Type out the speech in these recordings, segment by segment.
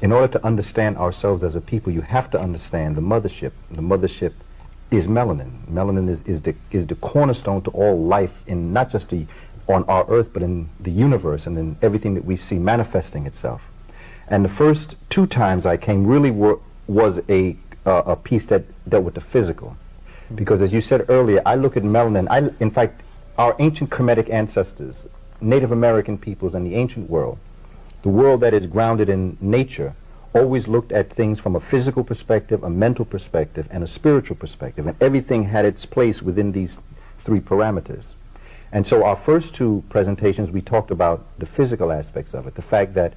in order to understand ourselves as a people, you have to understand the mothership. The mothership is melanin. Melanin is the cornerstone to all life, in not just on our earth, but in the universe and in everything that we see manifesting itself. And the first 2 times I came really was a piece that dealt with the physical. Because as you said earlier, I look at melanin, in fact, our ancient Kemetic ancestors, Native American peoples and the ancient world, the world that is grounded in nature, always looked at things from a physical perspective, a mental perspective, and a spiritual perspective. And everything had its place within these 3 parameters. And so our first 2 presentations, we talked about the physical aspects of it, the fact that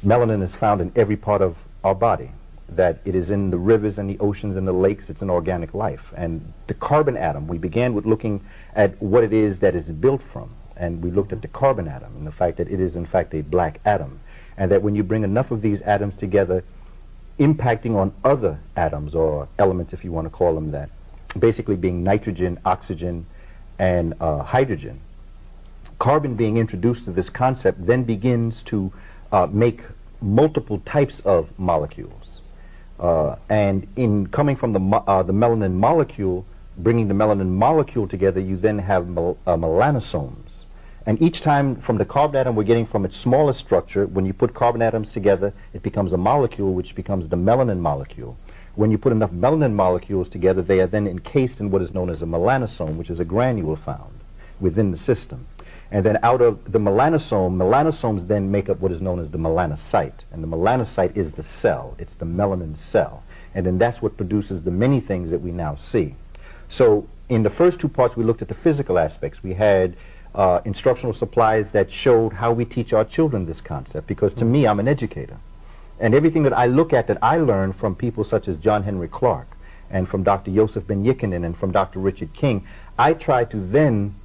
melanin is found in every part of our body, that it is in the rivers and the oceans and the lakes, it's an organic life. And the carbon atom, we began with looking at what it is that it's built from. And we looked at the carbon atom and the fact that it is in fact a black atom. And that when you bring enough of these atoms together, impacting on other atoms, or elements if you want to call them that, basically being nitrogen, oxygen, and hydrogen, carbon being introduced to this concept then begins to make multiple types of molecules. And in coming from the melanin molecule, bringing the melanin molecule together, you then have melanosomes. And each time from the carbon atom we're getting from its smallest structure, when you put carbon atoms together, it becomes a molecule, which becomes the melanin molecule. When you put enough melanin molecules together, they are then encased in what is known as a melanosome, which is a granule found within the system. And then out of the melanosomes then make up what is known as the melanocyte. And the melanocyte is the cell. It's the melanin cell. And then that's what produces the many things that we now see. So in the first 2 parts, we looked at the physical aspects. We had instructional supplies that showed how we teach our children this concept, because to me, I'm an educator. And everything that I look at that I learned from people such as John Henry Clark and from Dr. Joseph Ben Yikkinen and from Dr. Richard King, I try to then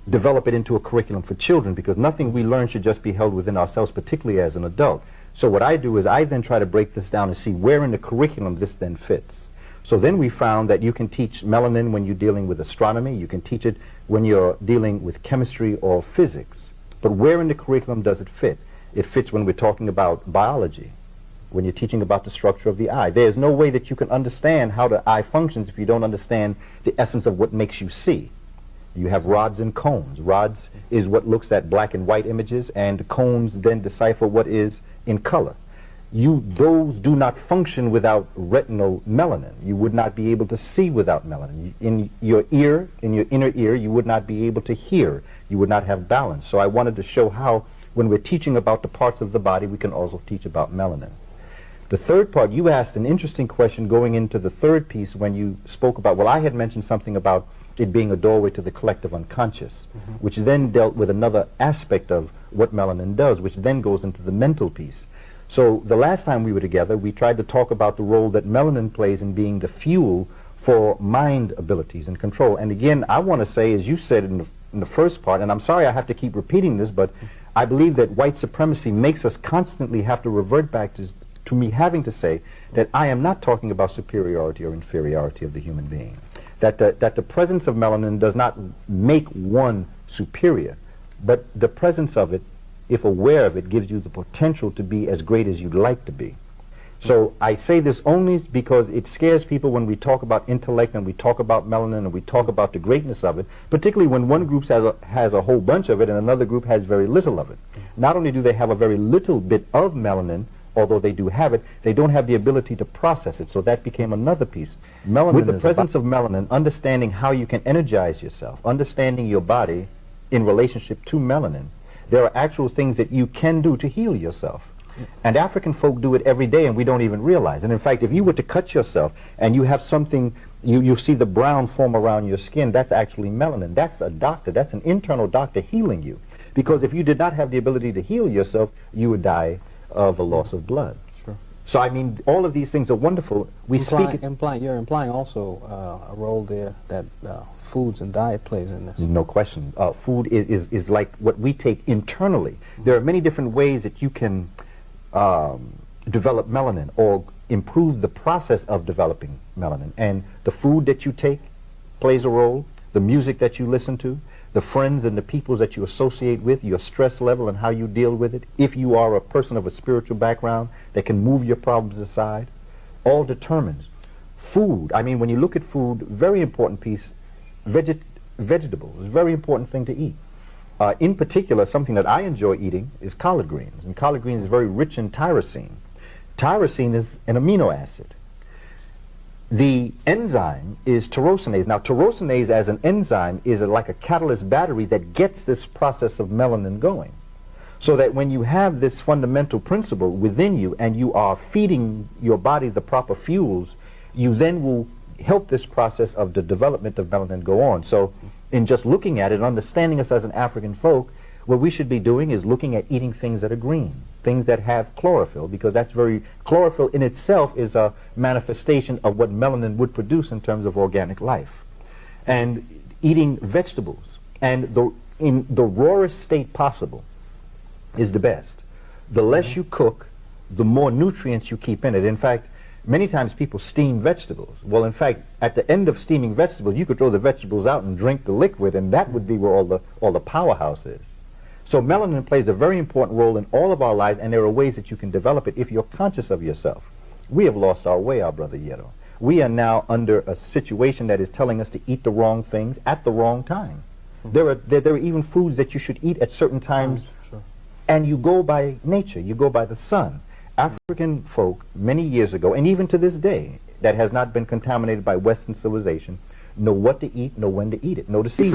develop it into a curriculum for children, because nothing we learn should just be held within ourselves, particularly as an adult. So what I do is I then try to break this down and see where in the curriculum this then fits. So then we found that you can teach melanin when you're dealing with astronomy, you can teach it when you're dealing with chemistry or physics. But where in the curriculum does it fit? It fits when we're talking about biology, when you're teaching about the structure of the eye. There's no way that you can understand how the eye functions if you don't understand the essence of what makes you see. You have rods and cones. Rods is what looks at black and white images, and cones then decipher what is in color. Those do not function without retinal melanin. You would not be able to see without melanin. In your ear, in your inner ear, you would not be able to hear. You would not have balance. So I wanted to show how, when we're teaching about the parts of the body, we can also teach about melanin. The third part, you asked an interesting question going into the third piece when you spoke about, well, I had mentioned something about it being a doorway to the collective unconscious, which then dealt with another aspect of what melanin does, which then goes into the mental piece. So the last time we were together, we tried to talk about the role that melanin plays in being the fuel for mind abilities and control. And again, I want to say, as you said in the first part, and I'm sorry I have to keep repeating this, but I believe that white supremacy makes us constantly have to revert back to me having to say that I am not talking about superiority or inferiority of the human being. That the presence of melanin does not make one superior, but the presence of it, if aware of it, gives you the potential to be as great as you'd like to be. So I say this only because it scares people when we talk about intellect and we talk about melanin and we talk about the greatness of it, particularly when one group has a whole bunch of it and another group has very little of it. Not only do they have a very little bit of melanin, although they do have it, they don't have the ability to process it. So that became another piece. Melanin, with the presence of melanin, understanding how you can energize yourself, understanding your body in relationship to melanin, there are actual things that you can do to heal yourself. And African folk do it every day and we don't even realize. And in fact, if you were to cut yourself and you have something, you see the brown form around your skin, that's actually melanin. That's a doctor, that's an internal doctor healing you. Because if you did not have the ability to heal yourself, you would die of a loss of blood. Sure. So I mean, all of these things are wonderful. You're implying also a role there that foods and diet plays in this. No question. Food is like what we take internally. There are many different ways that you can develop melanin or improve the process of developing melanin. And the food that you take plays a role, the music that you listen to, the friends and the peoples that you associate with, your stress level and how you deal with it, if you are a person of a spiritual background that can move your problems aside, all determines. Food, I mean, when you look at food, very important piece, vegetables, is a very important thing to eat. In particular, something that I enjoy eating is collard greens, and collard greens is very rich in tyrosine. Tyrosine is an amino acid. The enzyme is tyrosinase. Now, tyrosinase as an enzyme is like a catalyst battery that gets this process of melanin going. So that when you have this fundamental principle within you and you are feeding your body the proper fuels, you then will help this process of the development of melanin go on. So in just looking at it, understanding us as an African folk, what we should be doing is looking at eating things that are green, things that have chlorophyll, because chlorophyll in itself is a manifestation of what melanin would produce in terms of organic life. And eating vegetables, and in the rawest state possible, is the best. The less you cook, the more nutrients you keep in it. In fact, many times people steam vegetables. Well, in fact, at the end of steaming vegetables, you could throw the vegetables out and drink the liquid, and that would be where all the powerhouse is. So melanin plays a very important role in all of our lives, and there are ways that you can develop it if you're conscious of yourself. We have lost our way, our brother Yeto. We are now under a situation that is telling us to eat the wrong things at the wrong time. There are even foods that you should eat at certain times, and you go by nature, you go by the sun. African folk, many years ago, and even to this day, that has not been contaminated by Western civilization, know what to eat, know when to eat it, know the seasons.